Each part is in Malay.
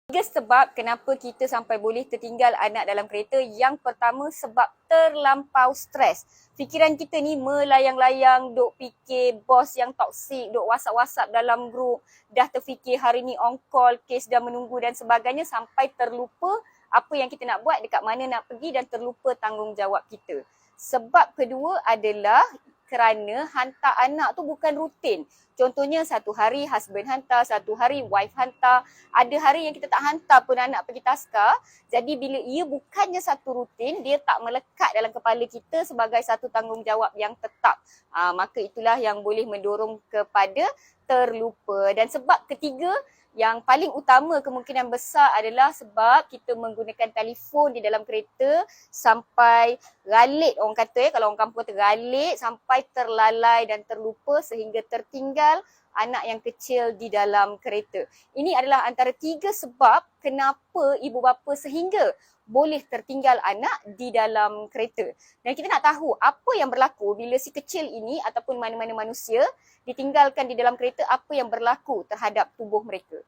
Tiga sebab kenapa kita sampai boleh tertinggal anak dalam kereta. Yang pertama, sebab terlampau stres. Fikiran kita ni melayang-layang, duk fikir bos yang toksik, duk WhatsApp-WhatsApp dalam grup, dah terfikir hari ni on call, kes dah menunggu dan sebagainya sampai terlupa apa yang kita nak buat, dekat mana nak pergi dan terlupa tanggungjawab kita. Sebab kedua adalah kerana hantar anak tu bukan rutin. Contohnya satu hari husband hantar, satu hari wife hantar. Ada hari yang kita tak hantar pun anak pergi taska. Jadi bila ia bukannya satu rutin, dia tak melekat dalam kepala kita sebagai satu tanggungjawab yang tetap. Maka itulah yang boleh mendorong kepada terlupa. Dan sebab ketiga, yang paling utama kemungkinan besar adalah sebab kita menggunakan telefon di dalam kereta sampai galit, orang kata kalau orang kampung kata galit, sampai terlalai dan terlupa sehingga tertinggal anak yang kecil di dalam kereta. Ini adalah antara tiga sebab kenapa ibu bapa sehingga boleh tertinggal anak di dalam kereta. Dan kita nak tahu apa yang berlaku bila si kecil ini ataupun mana-mana manusia ditinggalkan di dalam kereta, apa yang berlaku terhadap tubuh mereka.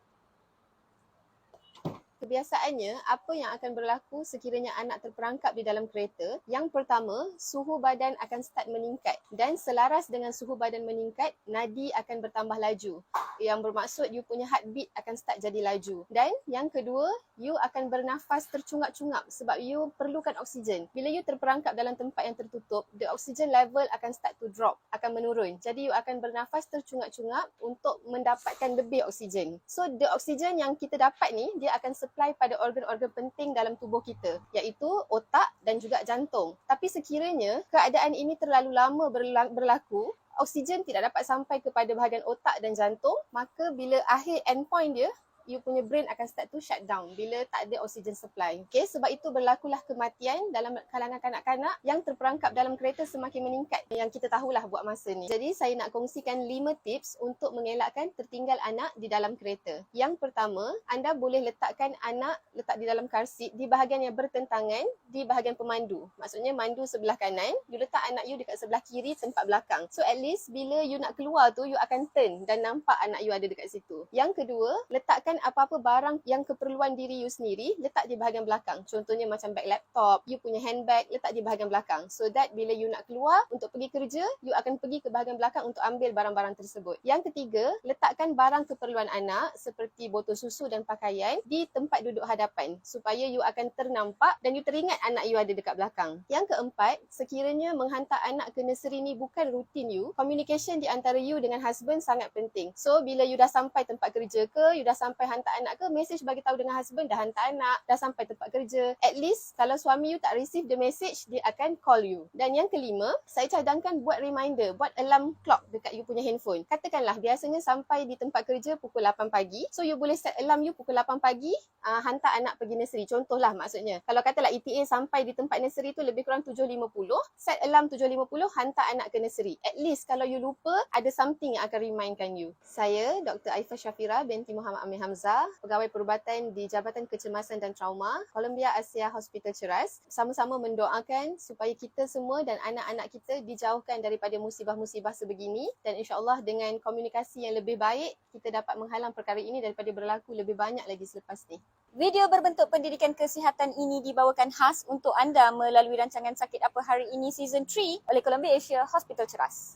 Kebiasaannya, apa yang akan berlaku sekiranya anak terperangkap di dalam kereta? Yang pertama, suhu badan akan start meningkat dan selaras dengan suhu badan meningkat, nadi akan bertambah laju. Yang bermaksud you punya heartbeat akan start jadi laju. Dan yang kedua, you akan bernafas tercungap-cungap sebab you perlukan oksigen. Bila you terperangkap dalam tempat yang tertutup, the oxygen level akan start to drop, akan menurun. Jadi you akan bernafas tercungap-cungap untuk mendapatkan lebih oksigen. So the oksigen yang kita dapat ni, dia akan supply pada organ-organ penting dalam tubuh kita, iaitu otak dan juga jantung. Tapi sekiranya keadaan ini terlalu lama berlaku, oksigen tidak dapat sampai kepada bahagian otak dan jantung, maka bila akhir endpoint dia, you punya brain akan start to shut down bila tak ada oxygen supply. Okay, sebab itu berlakulah kematian dalam kalangan kanak-kanak yang terperangkap dalam kereta semakin meningkat, yang kita tahulah buat masa ni. Jadi saya nak kongsikan 5 tips untuk mengelakkan tertinggal anak di dalam kereta. Yang pertama, anda boleh letak di dalam car seat di bahagian yang bertentangan di bahagian pemandu. Maksudnya mandu sebelah kanan, you letak anak you dekat sebelah kiri tempat belakang. So at least bila you nak keluar tu, you akan turn dan nampak anak you ada dekat situ. Yang kedua, letakkan apa-apa barang yang keperluan diri you sendiri, letak di bahagian belakang. Contohnya macam beg laptop, you punya handbag, letak di bahagian belakang. So that bila you nak keluar untuk pergi kerja, you akan pergi ke bahagian belakang untuk ambil barang-barang tersebut. Yang ketiga, letakkan barang keperluan anak seperti botol susu dan pakaian di tempat duduk hadapan supaya you akan ternampak dan you teringat anak you ada dekat belakang. Yang keempat, sekiranya menghantar anak ke nursery ni bukan rutin you, communication di antara you dengan husband sangat penting. So bila you dah sampai tempat kerja ke, you dah sampai hantar anak ke, message bagi tahu dengan husband dah hantar anak, dah sampai tempat kerja. At least kalau suami you tak receive the message, dia akan call you. Dan yang kelima, saya cadangkan buat reminder, buat alarm clock dekat you punya handphone. Katakanlah biasanya sampai di tempat kerja pukul 8 pagi. So you boleh set alarm you pukul 8 pagi, hantar anak pergi nursery. Contohlah maksudnya. Kalau katalah ETA sampai di tempat nursery tu lebih kurang 7.50, set alarm 7.50, hantar anak ke nursery. At least kalau you lupa, ada something yang akan remindkan you. Saya Dr. Aifah Syafira binti Muhammad Amir Hamzah, pegawai perubatan di Jabatan Kecemasan dan Trauma, Columbia Asia Hospital Ceras. Sama-sama mendoakan supaya kita semua dan anak-anak kita dijauhkan daripada musibah-musibah sebegini, dan insya-Allah dengan komunikasi yang lebih baik, kita dapat menghalang perkara ini daripada berlaku lebih banyak lagi selepas ni. Video berbentuk pendidikan kesihatan ini dibawakan khas untuk anda melalui rancangan Sakit Apa Hari Ini Season 3 oleh Columbia Asia Hospital Ceras.